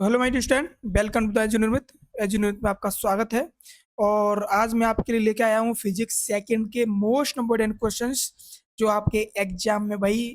Hello my dear student, welcome to the Edunimit में आपका स्वागत है। और आज मैं आपके लिए लेके आया हूँ फिजिक्स सेकंड के मोस्ट इम्पोर्टेंट क्वेश्चंस जो आपके एग्जाम में भाई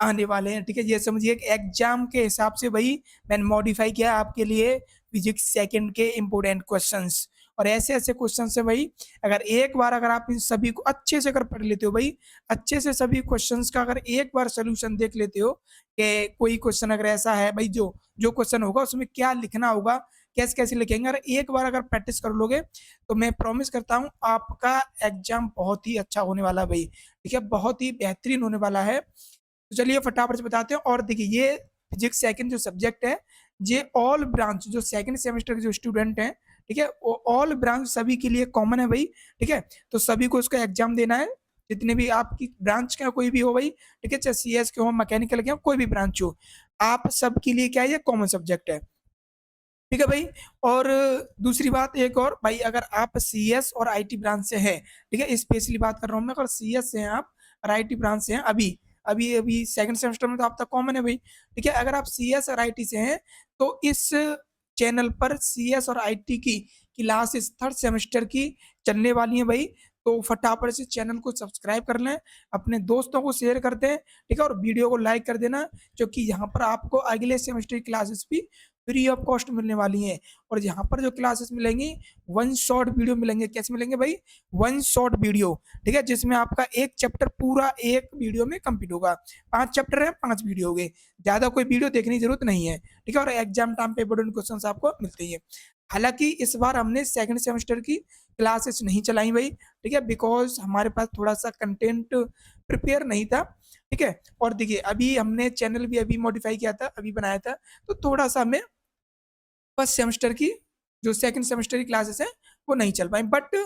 आने वाले हैं। ठीक है, ये समझिए कि एग्जाम के हिसाब से भाई मैंने मॉडिफाई किया आपके लिए फिजिक्स सेकंड के इम्पोर्टेंट क्वेश्चंस। और ऐसे ऐसे क्वेश्चंस है भाई, अगर आप इन सभी को अच्छे से अगर पढ़ लेते हो भाई, अच्छे से सभी क्वेश्चंस का अगर एक बार सोल्यूशन देख लेते हो कि कोई क्वेश्चन अगर ऐसा है भाई, जो जो क्वेश्चन होगा उसमें क्या लिखना होगा, कैसे कैसे लिखेंगे, अगर एक बार अगर प्रैक्टिस कर लोगे तो मैं प्रॉमिस करता हूँ आपका एग्जाम बहुत ही अच्छा होने वाला है भाई। ठीक है, बहुत ही बेहतरीन होने वाला है। तो चलिए फटाफट से बताते हैं। और देखिए, ये फिजिक्स सेकंड जो सब्जेक्ट है, ये ऑल ब्रांच जो सेकंड सेमेस्टर के जो स्टूडेंट हैं, ठीक है, वो ऑल ब्रांच सभी के लिए कॉमन है भाई। ठीक है, तो सभी को इसका एग्जाम देना है, जितने भी आपकी ब्रांच का कोई भी हो भाई। ठीक है, चाहे CS के हो, मैकेनिकल के हो, कोई भी ब्रांच हो, आप सबके लिए क्या है, ये कॉमन सब्जेक्ट है। ठीक है भाई। और दूसरी बात एक और भाई, अगर आप CS और IT ब्रांच से हैं, ठीक है, स्पेशली बात कर रहा हूँ मैं, अगर CS से हैं आप और IT ब्रांच से हैं, अभी अभी अभी सेकंड सेमेस्टर में तो आप तक कॉमन है भाई। ठीक है, अगर आप CS और IT से हैं तो इस चैनल पर CS और IT की क्लासेस थर्ड सेमेस्टर की चलने वाली हैं भाई। तो फटाफट से चैनल को सब्सक्राइब कर लें, अपने दोस्तों को शेयर कर दें, ठीक है, और वीडियो को लाइक कर देना, क्योंकि यहाँ पर आपको अगले सेमेस्टर की क्लासेस भी फ्री ऑफ कॉस्ट मिलने वाली हैं। और यहाँ पर जो क्लासेस मिलेंगी, वन शॉट वीडियो मिलेंगे। कैसे मिलेंगे भाई? One shot video. ठीक है, जिसमें आपका एक चैप्टर पूरा एक वीडियो में कंप्लीट होगा। 5 चैप्टर है, 5 वीडियो हो गए, ज्यादा कोई वीडियो देखने की जरूरत नहीं है। ठीक है, और एग्जाम टाइम पे इंपोर्टेंट क्वेश्चन आपको मिलते ही है। हालांकि इस बार हमने सेकंड सेमेस्टर की क्लासेस नहीं चलाई भाई। ठीक है, बिकॉज हमारे पास थोड़ा सा कंटेंट प्रिपेयर नहीं था। ठीक है, और देखिए अभी हमने चैनल भी अभी मॉडिफाई किया था, अभी बनाया था, तो थोड़ा सा हमें फर्स्ट सेमेस्टर की जो सेकंड सेमेस्टर की क्लासेस हैं वो नहीं चल पाई। बट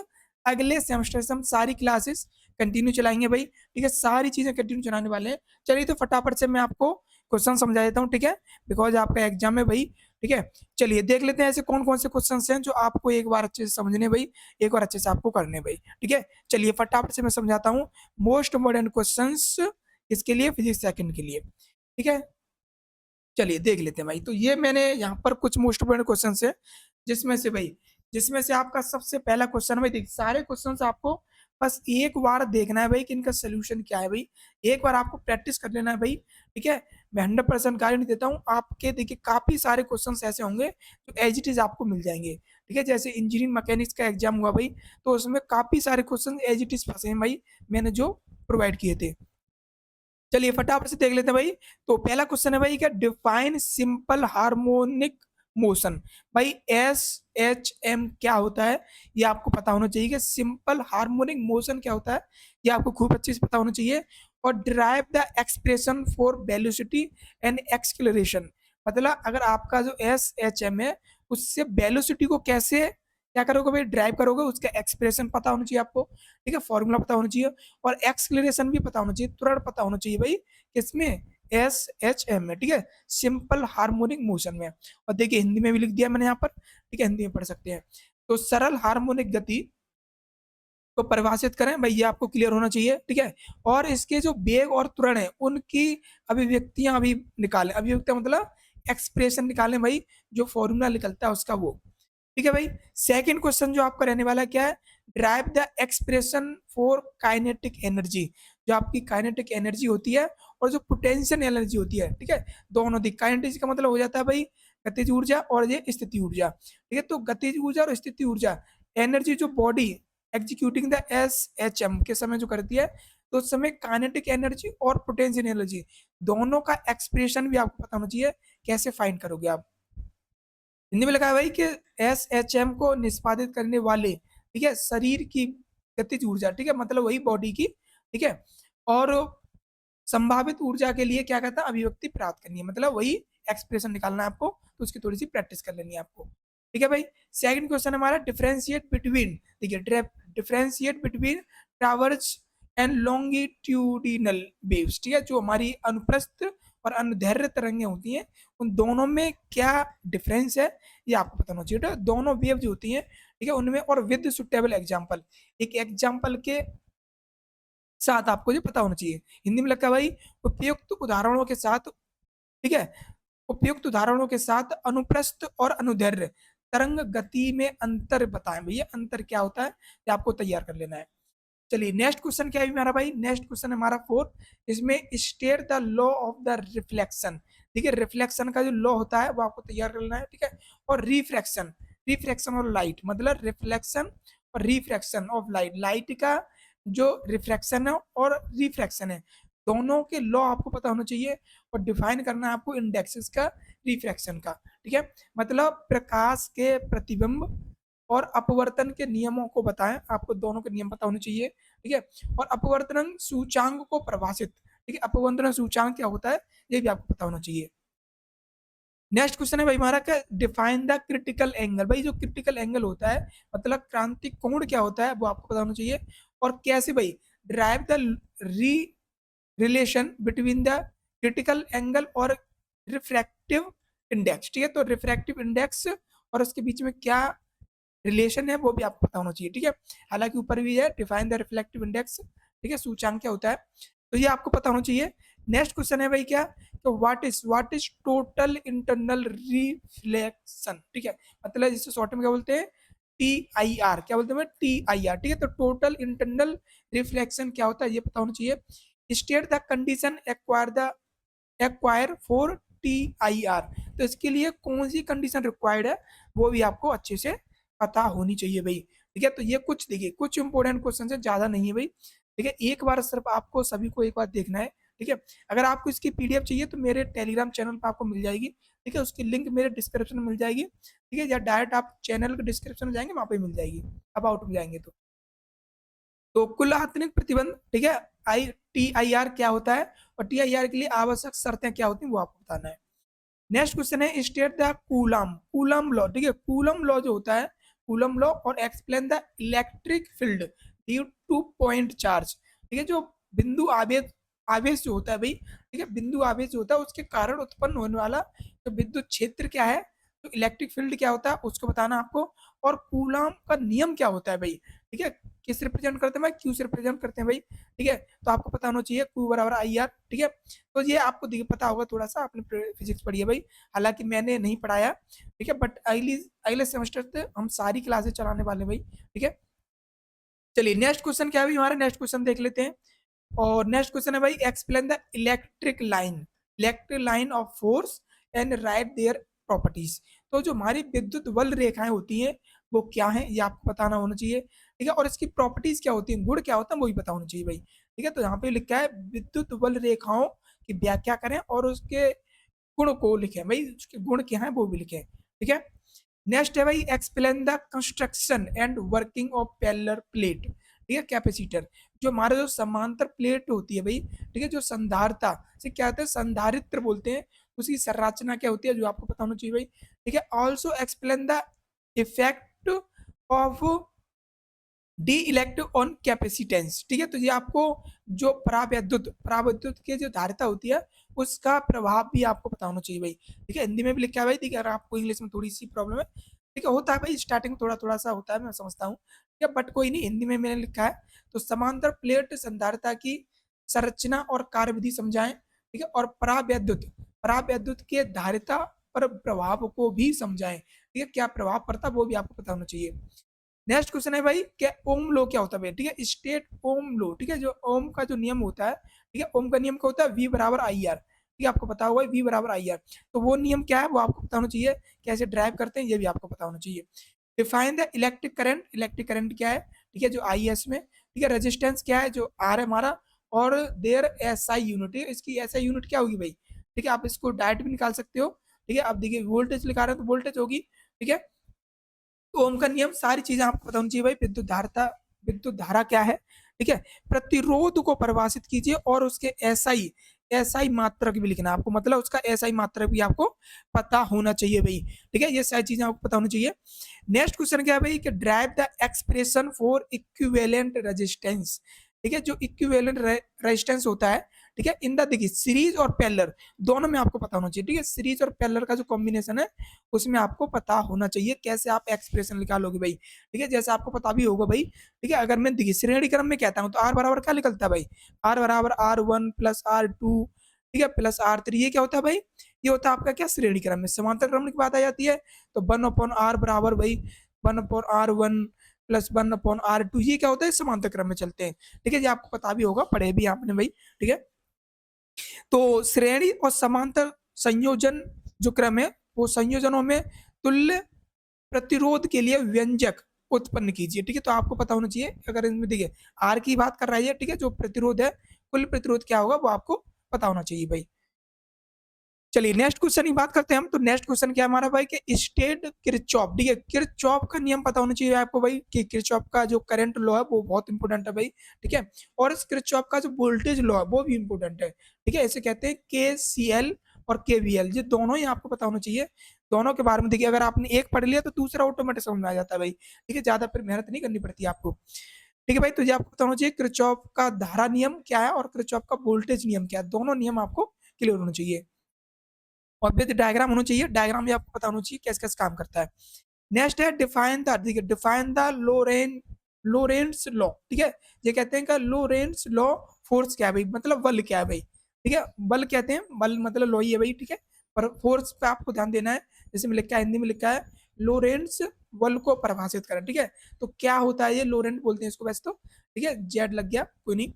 अगले सेमेस्टर से हम सारी क्लासेस कंटिन्यू चलाएंगे भाई। ठीक है, सारी चीजें कंटिन्यू चलाने वाले हैं। चलिए तो फटाफट से मैं आपको क्वेश्चन समझा देता हूँ। ठीक है, बिकॉज आपका एग्जाम है भाई। ठीक है, चलिए देख लेते हैं ऐसे कौन कौन से क्वेश्चन हैं जो आपको एक बार अच्छे से समझने भाई, एक बार अच्छे से आपको करने भाई। ठीक है, चलिए फटाफट से मैं समझाता हूँ मोस्ट इम्पोर्टेंट क्वेश्चन इसके लिए, फिजिक्स सेकंड के लिए। ठीक है, चलिए देख लेते हैं भाई। तो ये मैंने यहाँ पर कुछ मोस्ट इम्पोर्टेंट क्वेश्चन है, जिसमें से आपका सबसे पहला क्वेश्चन भाई, देखिए सारे क्वेश्चंस आपको बस एक बार देखना है भाई कि इनका सोल्यूशन क्या है भाई। एक बार आपको प्रैक्टिस कर लेना है भाई। ठीक है, मैं 100% गारंटी देता हूँ आपके, देखिए काफी सारे क्वेश्चंस ऐसे होंगे जो एज इट इज आपको मिल जाएंगे। ठीक है, जैसे इंजीनियरिंग मैकेनिक्स का एग्जाम हुआ भाई, तो उसमें काफी सारे क्वेश्चन एज इट इज फंसे हैं भाई, मैंने जो प्रोवाइड किए थे। चलिए फटाफट से देख लेते हैं भाई। तो पहला क्वेश्चन है भाई, क्या डिफाइन सिंपल हार्मोनिक मोशन। भाई SHM क्या होता है, ये आपको पता होना चाहिए कि सिंपल हार्मोनिक मोशन क्या होता है, ये आपको खूब अच्छे से पता होना चाहिए। और derive the expression for velocity and acceleration, मतलब अगर आपका जो SHM है उससे वेलोसिटी को कैसे क्या करोगे भाई, ड्राइव करोगे, उसका एक्सप्रेशन पता होना चाहिए आपको। ठीक है, फॉर्मूला पता होना चाहिए, और एक्सक्लेरेशन भी पता होना चाहिए, त्वरण पता होना चाहिए भाई, किसमें, SHM में। ठीक है, सिंपल हार्मोनिक मोशन में। और देखिए हिंदी में भी लिख दिया मैंने यहाँ पर। ठीक है, हिंदी में पढ़ सकते हैं। तो सरल हार्मोनिक गति को परिभाषित करें भाई, ये आपको क्लियर होना चाहिए। ठीक है, और इसके जो वेग और त्वरण है उनकी अभिव्यक्तियां अभी निकालें। अभिव्यक्तियां मतलब एक्सप्रेशन निकालें भाई, जो फॉर्मूला निकलता है उसका वो। ठीक है भाई, सेकंड क्वेश्चन जो आपका रहने वाला है, क्या है, drive the expression for kinetic energy. जो आपकी काइनेटिक एनर्जी होती है और जो पोटेंशियल एनर्जी होती है, ठीक है, दोनों दी काइनेटिक का मतलब हो जाता है भाई गतिज ऊर्जा, और ये स्थिति ऊर्जा। ठीक है, तो गतिज ऊर्जा और स्थिति ऊर्जा एनर्जी जो बॉडी एग्जीक्यूटिंग द SHM के समय जो करती है, तो उस समय काइनेटिक एनर्जी और पोटेंशियल एनर्जी दोनों का एक्सप्रेशन भी आपको पता होना चाहिए। कैसे फाइंड करोगे आप? हिंदी में लिखा है भाई कि SHM को निष्पादित करने वाले, ठीक है, शरीर की गतिज ऊर्जा, ठीक है, मतलब वही बॉडी की। ठीक है, और संभावित ऊर्जा के लिए क्या कहता है, अभिव्यक्ति प्राप्त करनी है, मतलब वही एक्सप्रेशन निकालना है आपको, तो उसकी थोड़ी सी प्रैक्टिस कर लेनी है आपको। ठीक है भाई, सेकंड क्वेश्चन हमारा डिफरेंशिएट बिटवीन, देखिए differentiate between traverse and longitudinal waves. ठीक है, जो हमारी अनुप्रस्थ और अनुदैर्ध्य तरंगें होती हैं, उन दोनों में क्या डिफरेंस है, ये आपको पता होना चाहिए। तो दोनों वेव जो होती हैं, ठीक है, उनमें और विद सुटेबल एग्जाम्पल, एक एग्जाम्पल के साथ आपको ये पता होना चाहिए। हिंदी में लिखा है भाई, उपयुक्त उदाहरणों के साथ। ठीक है, उपयुक्त उदाहरणों के साथ अनुप्रस्थ और अनुदैर्ध्य तरंग गति में अंतर बताएं। भैया अंतर क्या होता है ये आपको तैयार कर लेना है। चलिए नेक्स्ट क्वेश्चन क्या है हमारा भाई, नेक्स्ट क्वेश्चन है हमारा 4, इसमें state the law of the reflection. ठीक है, रिफ्लेक्शन का जो लॉ होता है वो आपको तैयार कर लेना है। ठीक है, और रिफ्रैक्शन, रिफ्रैक्शन और लाइट, मतलब रिफ्लेक्शन और रिफ्रैक्शन ऑफ लाइट, लाइट का जो रिफ्रैक्शन है और रिफ्रैक्शन है दोनों के लॉ आपको पता होना चाहिए, और डिफाइन करना है आपको इंडेक्सेस का रिफ्रैक्शन का। ठीक है, मतलब प्रकाश के प्रतिबिंब और अपवर्तन के नियमों को बताएं, आपको दोनों के नियम पता होने चाहिए। ठीक है, और अपवर्तन सूचांक को परिभाषित, ठीक है, अपवर्तन सूचांक क्या होता है ये भी आपको पता होना चाहिए। नेक्स्ट क्वेश्चन है भाई हमारा क्या, डिफाइन द क्रिटिकल एंगल। भाई जो क्रिटिकल एंगल होता है मतलब क्रांतिक कोण क्या होता है वो आपको पता होना चाहिए, और कैसे भाई ड्राइव द री relation between the critical angle और रिफ्रैक्टिव इंडेक्स। ठीक है, तो रिफ्रैक्टिव इंडेक्स और उसके बीच में क्या रिलेशन है वो भी आपको पता होना चाहिए। ठीक है, हालांकि ऊपर भी है डिफाइन द रिफ्लेक्टिव इंडेक्स, ठीक है, सूचांक क्या होता है, तो ये आपको पता होना चाहिए। नेक्स्ट क्वेश्चन है भाई क्या, तो what is total internal reflection. ठीक है, मतलब जिसे शॉर्ट में क्या बोलते हैं, टी आई आर, क्या बोलते हैं टी आई आर। ठीक है, तो टोटल इंटरनल रिफ्लेक्शन क्या होता है ये पता होना चाहिए। State the condition acquire for T I R, तो इसके लिए कौन सी कंडीशन रिक्वायर्ड है वो भी आपको अच्छे से पता होनी चाहिए भाई। ठीक है, तो ये कुछ देखिए कुछ इंपॉर्टेंट क्वेश्चन है, ज्यादा नहीं है भाई। ठीक है, एक बार सिर्फ आपको सभी को एक बार देखना है। ठीक है, अगर आपको इसकी पीडीएफ चाहिए तो मेरे टेलीग्राम चैनल पर आपको मिल जाएगी। ठीक है, उसकी लिंक मेरे डिस्क्रिप्शन में मिल जाएगी। ठीक है, या डायरेक्ट आप चैनल के डिस्क्रिप्शन में जाएंगे वहां पे मिल जाएगी, अबाउट में जाएंगे तो कुल आतनिक प्रतिबंध। ठीक है, आई टी आई आर क्या होता है और टी आई आर के लिए आवश्यक शर्तें क्या होती हैं वो आपको बताना है। नेक्स्ट क्वेश्चन है state the coulomb, coulomb law. ठीक है, कूलम लॉ जो होता है, कूलम लॉ, और explain the electric field due two point charge. ठीक है, जो बिंदु आवेश, आवेश जो होता है भाई, ठीक है, बिंदु आवेश जो होता है उसके कारण उत्पन्न होने वाला जो विद्युत क्षेत्र क्या है, तो इलेक्ट्रिक फील्ड क्या होता है उसको बताना आपको, और कूलम का नियम क्या होता है भाई। ठीक है, किस रिप्रेजेंट करते हैं भाई, क्यू से रिप्रेजेंट करते हैं भाई। ठीक है, तो आपको पता होना चाहिए क्यू बराबर आई आर। ठीक है, तो ये आपको पता होगा, थोड़ा सा आपने फिजिक्स पढ़ी है भाई, हालांकि मैंने नहीं पढ़ाया। ठीक है, बट अगली अगले सेमेस्टर से हम सारी क्लासेस चलाने वाले भाई। ठीक है, चलिए नेक्स्ट क्वेश्चन क्या है भाई हमारा, नेक्स्ट क्वेश्चन देख लेते हैं। और नेक्स्ट क्वेश्चन है भाई explain the electric line of force and right their properties. तो जो हमारी विद्युत बल रेखाएं होती हैं वो क्या है ये आपको बताना होना चाहिए। ठीक है, और इसकी प्रॉपर्टीज क्या होती है, गुण क्या होता है वो भी पता होना चाहिए भाई। ठीक है, तो यहाँ पे लिखा है विद्युत बल रेखाओं की व्याख्या करें और उसके गुण को लिखें भाई, उसके गुण क्या है वो भी लिखें। ठीक है, नेक्स्ट है भाई explain the construction and working of parallel plate. ठीक है, कैपेसिटर, जो हमारा जो समांतर प्लेट होती है भाई, ठीक है, जो संधारिता से क्या होता है, संधारित्र बोलते हैं, उसकी संरचना क्या होती है जो आपको पता होना चाहिए भाई। ठीक है, also explain the effect of D electric on capacitance. ठीक है, तो ये आपको जो परावैद्युत की जो धारिता होती है उसका प्रभाव भी आपको पता होना चाहिए भाई। ठीक है, हिंदी में भी लिखा है भाई, ठीक है, अगर आपको इंग्लिश में थोड़ी सी प्रॉब्लम है, ठीक है, होता है भाई, स्टार्टिंग में थोड़ा थोड़ा सा होता है, मैं समझता हूँ। ठीक है, बट कोई नहीं, हिंदी में मैंने लिखा है। तो समांतर प्लेट संधारिता की संरचना और कार्यविधि समझाएं। ठीक है, और परावैद्युत के धारिता पर प्रभाव को भी समझाएं। ठीक है, क्या प्रभाव पड़ता है वो भी आपको पता होना चाहिए। नेक्स्ट क्वेश्चन है भाई क्या ओम लो क्या होता है भाई। ठीक है, स्टेट ओम लो। ठीक है, जो ओम का जो नियम होता है, ठीक है, ओम का नियम क्या होता है, वी बराबर आई आर। ठीक है, आपको पता होगा वी बराबर आई आर, तो वो नियम क्या है वो आपको पता होना चाहिए, कैसे ड्राइव करते हैं ये भी आपको पता होना चाहिए। Define the electric current, electric current क्या है, ठीक है, जो आई एस में। ठीक है, रेजिस्टेंस क्या है जो आर है हमारा, और देयर एस आई यूनिट, इसकी एस आई यूनिट क्या होगी भाई। ठीक है, आप इसको डायरेक्ट भी निकाल सकते हो। ठीक है, आप देखिए वोल्टेज लिखा रहे हैं तो वोल्टेज होगी। ठीक है, ओम का नियम, सारी चीजें आपको पता होनी चाहिए भाई। विद्युत धारा क्या है। ठीक है, प्रतिरोध को परिभाषित कीजिए और उसके एसआई मात्रक भी लिखना है आपको, मतलब उसका एसआई मात्रक भी आपको पता होना चाहिए भाई। ठीक है, ये सारी चीजें आपको पता होनी चाहिए। नेक्स्ट क्वेश्चन क्या है भाई कि drive the expression for equivalent resistance. ठीक है, जो इक्विवेलेंट रेजिस्टेंस होता है, ठीक है, इन द देखिए सीरीज और पैरेलल दोनों में आपको पता होना चाहिए। ठीक है, सीरीज और पैरेलल का जो कॉम्बिनेशन है उसमें आपको पता होना चाहिए कैसे आप एक्सप्रेशन निकालोगे भाई। ठीक है, जैसे आपको पता भी होगा भाई। ठीक है, अगर मैं देखिए श्रेणी क्रम में कहता हूँ तो आर बराबर क्या निकलता है भाई, आर बराबर R1 + R2, ठीक है, प्लस R3 ये क्या होता है भाई, ये होता है आपका क्या श्रेणी क्रम में। समांतर क्रम की बात आ जाती है तो 1/r बराबर भाई 1/r1 प्लस 1/r2 ये क्या होता है, समांतर क्रम में चलते हैं। ठीक है, ये आपको पता भी होगा, पढ़े भी आपने भाई। ठीक है, तो श्रेणी और समांतर संयोजन जो क्रम है वो संयोजनों में तुल्य प्रतिरोध के लिए व्यंजक उत्पन्न कीजिए। ठीक है, तो आपको पता होना चाहिए, अगर इसमें देखिए आर की बात कर रही है, ठीक है, जो प्रतिरोध है कुल प्रतिरोध क्या होगा वो आपको पता होना चाहिए भाई। चलिए नेक्स्ट क्वेश्चन की बात करते हैं हम। तो नेक्स्ट क्वेश्चन क्या हमारा भाई कि स्टेट किरचॉफ, ठीक है, किरचॉफ का नियम पता होना चाहिए आपको भाई कि किरचॉफ का जो करंट लॉ है वो बहुत इंपॉर्टेंट है भाई। ठीक है, और इस किरचॉफ का जो वोल्टेज लॉ है वो भी इंपॉर्टेंट है। ठीक है, इसे कहते हैं KCL और KVL, ये दोनों ही आपको पता होना चाहिए। दोनों के बारे में देखिए, अगर आपने एक पढ़ लिया तो दूसरा ऑटोमेटिक समझ में आ जाता है भाई। ठीक है, ज्यादा फिर मेहनत नहीं करनी पड़ती आपको। ठीक है भाई, तो ये आपको पता होना चाहिए किरचॉफ का धारा नियम क्या है और किरचॉफ का वोल्टेज नियम क्या है, दोनों नियम आपको क्लियर होना चाहिए। और विद डायग्राम होना चाहिए, डायग्राम भी आपको पता होना चाहिए कैसे कैसे काम करता है। नेक्स्ट है डिफाइन द, ठीक है, डिफाइन द लोरेंट्स लॉ। ठीक है, ये कहते हैं कि लोरेंट्स लॉ फोर्स क्या है भाई, मतलब बल क्या है भाई। ठीक है, बल कहते हैं, बल मतलब लॉ ही है भाई। ठीक है, पर फोर्स पे आपको ध्यान देना है, जैसे में लिखा है, हिंदी में लिखा है लोरेंट्स बल को परिभाषित करें। ठीक है, तो क्या होता है ये, लोरेंट बोलते हैं इसको वैसे तो। ठीक है, जेड लग गया कोई नहीं।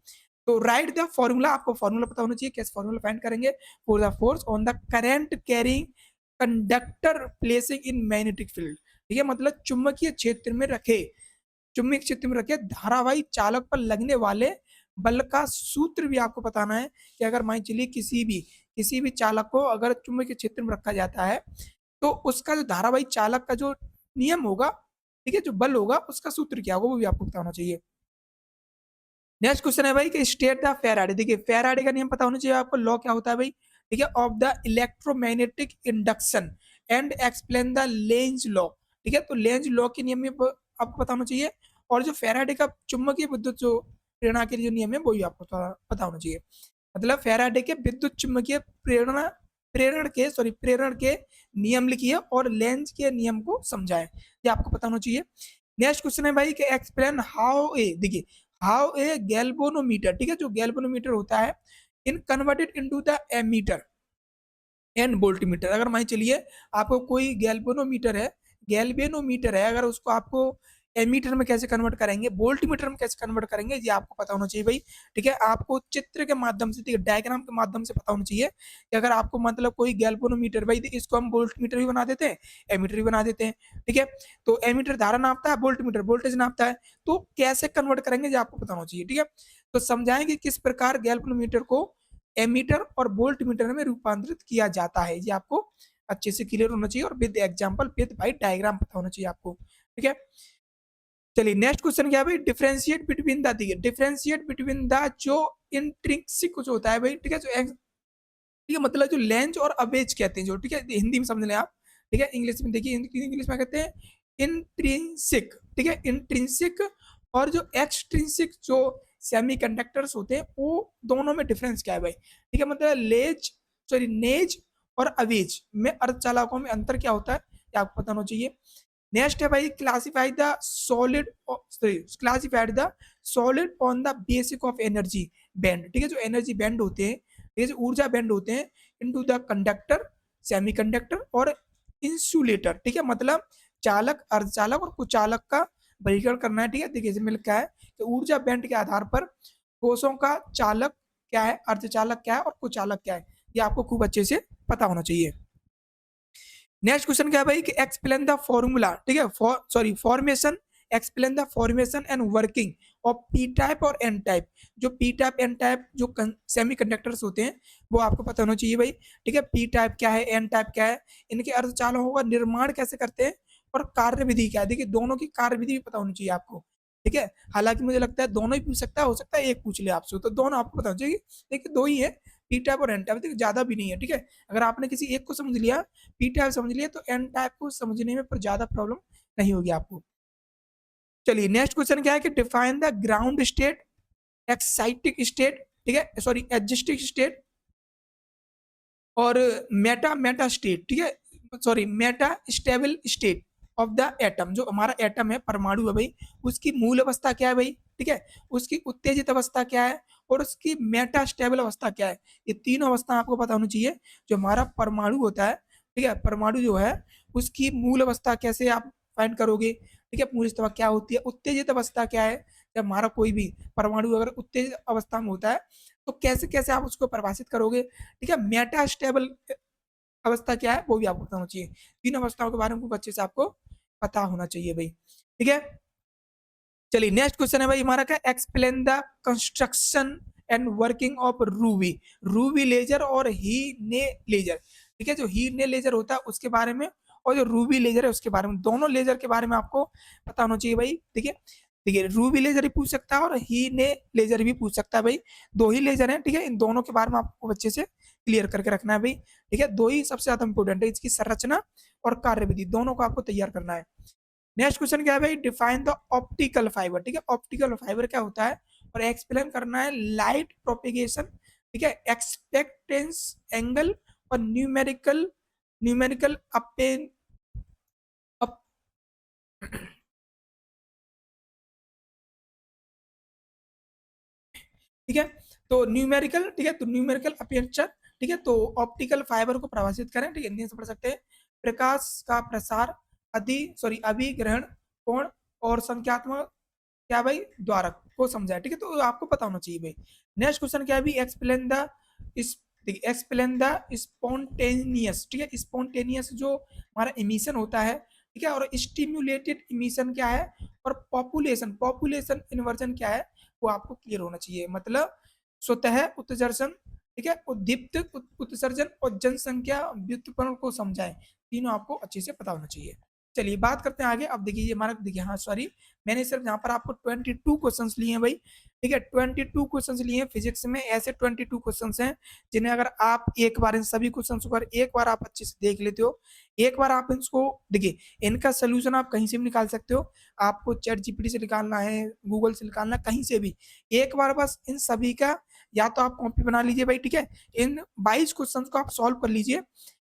तो राइट द फॉर्मूला, आपको फॉर्मूला पता होना चाहिए, कैसे फॉर्मूला फाइंड करेंगे for the force on the current carrying conductor placing in magnetic field. ठीक है, मतलब चुंबकीय क्षेत्र में रखे, चुंबकीय क्षेत्र में रखे धारावाही चालक पर लगने वाले बल का सूत्र भी आपको बताना है कि अगर मान चलिए किसी भी चालक को अगर चुंबकीय क्षेत्र में रखा जाता है तो उसका जो धारावाही चालक का जो नियम होगा, ठीक है, जो बल होगा उसका सूत्र क्या होगा वो भी आपको बताना चाहिए। नेक्स्ट क्वेश्चन है भाई कि स्टेट द फेराडे, देखिए फेराडे का नियम पता होना चाहिए आपको, लॉ क्या होता है भाई। ठीक है, of the electromagnetic induction and explain the Lenz law. ठीक है, तो लेंज लॉ के नियम में आपको पता होना चाहिए, और जो फेराडे का चुंबकीय विद्युत जो प्रेरणा के जो नियम है वो भी आपको पता होना चाहिए। मतलब फेराडे के विद्युत चुंबकीय प्रेरण के नियम लिखिए और लेंज के नियम को समझाएं, ये आपको पता होना चाहिए। नेक्स्ट क्वेश्चन है भाई कि एक्सप्लेन हाउ ए, देखिए हाउ ए गैल्वेनोमीटर, ठीक है, जो गैल्वेनोमीटर होता है in converted into the ammeter and voltmeter. अगर मान चलिए आपको कोई गैल्वेनोमीटर है, अगर उसको आपको एमीटर में कैसे कन्वर्ट करेंगे, वोल्टमीटर में कैसे कन्वर्ट करेंगे, ये आपको पता होना चाहिए भाई। ठीक है, आपको चित्र के माध्यम से, ठीक है, डायग्राम के माध्यम से पता होना चाहिए कि अगर आपको मतलब कोई गैल्वेनोमीटर भाई, इसको हम वोल्टमीटर भी बना देते हैं, एमीटर भी बना देते हैं। ठीक है, तो एमीटर धारा नापता है, वोल्टमीटर वोल्टेज नापता है, तो कैसे कन्वर्ट करेंगे ये आपको पता होना चाहिए। ठीक है, तो समझाएंगे किस प्रकार गैल्वेनोमीटर को एमीटर और वोल्ट मीटर में रूपांतरित किया जाता है, ये आपको अच्छे से क्लियर होना चाहिए और विद एग्जांपल विद भाई डायग्राम पता होना चाहिए आपको। ठीक है, चलिए नेक्स्ट क्वेश्चन क्या है भाई, differentiate between the, differentiate between the जो इंट्रिंसिक कुछ होता है भाई। ठीक है, जो ठीक है, मतलब जो लेंज और अवेज कहते हैं जो, ठीक है, हिंदी में समझ लें आप। ठीक है, इंग्लिश में देखिए, इंग्लिश में कहते हैं इंट्रिंसिक। ठीक है, इंट्रिंसिक और जो एक्सट्रिंसिक जो सेमीकंडक्टर्स होते हैं वो दोनों में डिफरेंस क्या है भाई। ठीक है, मतलब नेज और अवेज में अर्धचालकों में अंतर क्या होता है ये आपको पता होना चाहिए। नेक्स्ट है भाई classified the solid on the basic of energy band. ठीक है, जो एनर्जी बैंड होते हैं, ये जो ऊर्जा बैंड होते हैं, इनटू द कंडक्टर, सेमीकंडक्टर और इंसुलेटर। ठीक है, मतलब चालक, अर्धचालक और कुचालक का वर्गीकरण करना है। ठीक है, देखिए इसमें लिखा है कि ऊर्जा बैंड के आधार पर कोषों का चालक क्या है, अर्धचालक क्या है और कुचालक क्या है, ये आपको खूब अच्छे से पता होना चाहिए। नेक्स्ट क्वेश्चन क्या है भाई कि एक्सप्लेन द फॉर्मूला, ठीक है, formation, explain the formation and working of P type और एन टाइप। जो पी टाइप एन टाइप जो सेमीकंडक्टर्स होते हैं वो आपको पता होना चाहिए भाई। ठीक है, पी टाइप क्या है, एन टाइप क्या है, इनके अर्धचालकों का निर्माण कैसे करते हैं और कार्यविधि क्या है। देखिए दोनों की कार्यविधि भी पता होनी चाहिए आपको। ठीक है, हालांकि मुझे लगता है दोनों ही पूछ सकता है, हो सकता है एक पूछ ले आपसे, तो दोनों आपको पता होना चाहिए। देखिए दो ही है, पी टाइप और एन टाइप, देखिए ज्यादा भी नहीं है। ठीक है, अगर आपने किसी एक को समझ लिया, पी टाइप समझ लिया, तो एन टाइप को समझने में पर ज्यादा प्रॉब्लम नहीं होगी आपको। चलिए नेक्स्ट क्वेश्चन क्या है कि define the ground state, excited state, ठीक है, सॉरी एडजस्टिक स्टेट और मेटा मेटा स्टेट। ठीक है, sorry metastable state of the atom. जो हमारा एटम है, परमाणु है भाई, उसकी मूल अवस्था क्या है भाई। ठीक है, उसकी उत्तेजित अवस्था क्या है और उसकी मेटा स्टेबल अवस्था क्या है। ये तीनों अवस्था आपको पता होनी चाहिए। जो हमारा परमाणु होता है, ठीक है, परमाणु जो है उसकी मूल अवस्था कैसे आप फाइंड करोगे, ठीक है, मूल अवस्था क्या होती है, उत्तेजित अवस्था क्या है। जब हमारा कोई भी परमाणु अगर उत्तेजित अवस्था में होता है तो कैसे कैसे आप उसको परिभाषित करोगे, ठीक है। मेटा स्टेबल अवस्था क्या है वो भी आपको पता होना चाहिए। तीन अवस्थाओं के बारे में अच्छे से आपको पता होना चाहिए भाई, ठीक है। चलिए नेक्स्ट क्वेश्चन है भाई हमारा क्या, explain the construction and working of ruby, ruby laser और ही ने लेजर, ठीक है। जो ही ने लेजर होता है उसके बारे में और जो रूबी लेजर है उसके बारे में, दोनों लेजर के बारे में आपको पता होना चाहिए भाई, ठीक है। देखिए रूबी लेजर भी पूछ सकता है और ही ने लेजर भी पूछ सकता है भाई, दो ही लेजर हैं, ठीक है। इन दोनों के बारे में आपको अच्छे से क्लियर करके रखना है भाई, ठीक है। दो ही सबसे ज्यादा इंपॉर्टेंट है, इसकी संरचना और कार्यविधि दोनों को आपको तैयार करना है। नेक्स्ट क्वेश्चन क्या है भाई, डिफाइन द ऑप्टिकल फाइबर, ठीक है। ऑप्टिकल फाइबर क्या होता है और एक्सप्लेन करना है लाइट प्रोपिगेशन, ठीक है, एक्सपेक्टेंस एंगल और न्यूमेरिकल न्यूमेरिकल अपेन अप, ठीक है। तो न्यूमेरिकल, ठीक है, तो न्यूमेरिकल अपेंचर, ठीक है। तो ऑप्टिकल फाइबर को प्रभावित करें, ठीक है, हिंदी से पढ़ सकते हैं, प्रकाश का प्रसार, अभिग्रहण कोण और संख्यात्मक क्या भाई द्वारक को समझाए, ठीक है। तो आपको पता होना चाहिए भाई। नेक्स्ट क्वेश्चन क्या है भाई, एक्सप्लेन द इस एक्सप्लेन द स्पॉन्टेनियस, ठीक है, स्पॉन्टेनियस जो हमारा इमिशन होता है, ठीक है, और स्टिम्युलेटेड इमिशन क्या है और पॉपुलेशन पॉपुलेशन इन्वर्जन क्या है वो आपको क्लियर होना चाहिए। मतलब स्वतः उत्सर्जन, ठीक है, उद्दीप्त उत्सर्जन और जनसंख्या व्युत्पन्न को समझाएं, तीनों आपको अच्छे से पता होना चाहिए। चलिए बात करते हैं आगे। अब देखिए ये हमारा, देखिए हाँ सॉरी, मैंने सिर्फ यहाँ पर आपको 22 क्वेश्चंस लिए हैं भाई, ठीक है। 22 क्वेश्चंस लिए हैं फिजिक्स में, ऐसे 22 क्वेश्चंस हैं जिन्हें अगर आप एक बार इन सभी क्वेश्चंस को एक बार आप अच्छे से देख लेते हो, एक बार आप इसको देखिए, इनका सोल्यूशन आप कहीं से भी निकाल सकते हो। आपको चैट जीपीटी से निकालना है, गूगल से निकालना, कहीं से भी एक बार बस इन सभी का या तो आप कॉपी बना लीजिए भाई, ठीक है। इन 22 क्वेश्चन को आप सॉल्व कर लीजिए,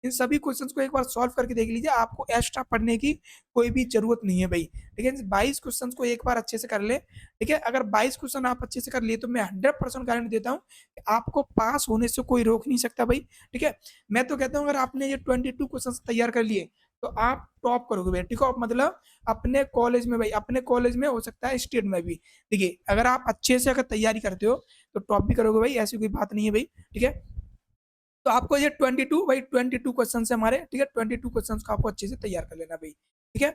इन सभी क्वेश्चंस को एक बार सॉल्व करके देख लीजिए, आपको एक्स्ट्रा पढ़ने की कोई भी जरूरत नहीं है भाई, ठीक है। 22 क्वेश्चंस को एक बार अच्छे से कर ले, ठीक है। अगर 22 क्वेश्चन आप अच्छे से कर लिए तो मैं 100% गारंटी देता हूँ कि आपको पास होने से कोई रोक नहीं सकता भाई, ठीक है। मैं तो कहता हूँ अगर आपने ये 22 क्वेश्चन तैयार कर लिए तो आप टॉप करोगे भाई, ठीक है। मतलब अपने कॉलेज में भाई, अपने कॉलेज में हो सकता है स्टेट में भी, देखिए अगर आप अच्छे से अगर तैयारी करते हो तो टॉप भी करोगे भाई, ऐसी कोई बात नहीं है भाई, ठीक है। तो आपको ये 22 भाई 22 क्वेश्चन है हमारे, ठीक है। 22 क्वेश्चन को आपको अच्छे से तैयार कर लेना भाई, ठीक है।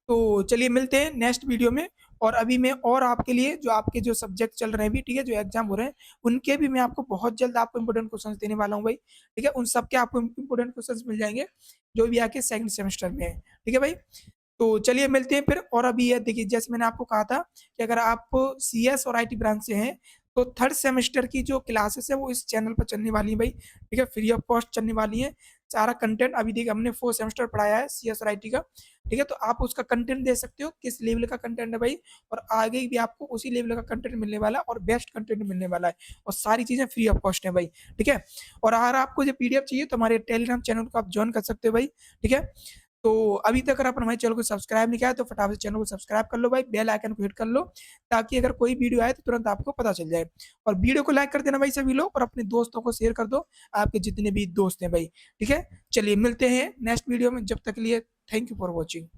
तो चलिए मिलते हैं नेक्स्ट वीडियो में। और अभी मैं और आपके लिए जो आपके जो सब्जेक्ट चल रहे हैं भी, ठीक है, जो एग्जाम हो रहे हैं उनके भी मैं आपको बहुत जल्द आपको इंपोर्टेंट क्वेश्चन देने वाला हूँ भाई, ठीक है। उन सबके आपको इंपोर्टेंट क्वेश्चन मिल जाएंगे जो भी आके सेकंड सेमेस्टर में है, ठीक है भाई। तो चलिए मिलते हैं फिर। और अभी ये देखिए जैसे मैंने आपको कहा था कि अगर आप CS और IT ब्रांच से हैं तो थर्ड सेमेस्टर की जो क्लासेस है वो इस चैनल पर चलने वाली है भाई, ठीक है, फ्री ऑफ कॉस्ट चलने वाली है। सारा कंटेंट अभी देखिए हमने 4 सेमेस्टर पढ़ाया है CS और IT का, ठीक है। तो आप उसका कंटेंट दे सकते हो किस लेवल का कंटेंट है भाई, और आगे भी आपको उसी लेवल का कंटेंट मिलने वाला है और बेस्ट कंटेंट मिलने वाला है, और सारी चीजें फ्री ऑफ कॉस्ट है भाई, ठीक है। और अगर आपको जो PDF चाहिए तो हमारे टेलीग्राम चैनल को आप ज्वाइन कर सकते हो भाई, ठीक है। तो अभी तक अगर आप हमारे चैनल को सब्सक्राइब नहीं किया है तो फटाफट से चैनल को सब्सक्राइब कर लो भाई, बेल आइकन को हिट कर लो ताकि अगर कोई वीडियो आए तो तुरंत आपको पता चल जाए। और वीडियो को लाइक कर देना भाई सभी लोग, और अपने दोस्तों को शेयर कर दो, आपके जितने भी दोस्त हैं भाई, ठीक है। चलिए मिलते हैं नेक्स्ट वीडियो में, जब तक के लिए थैंक यू फॉर वॉचिंग।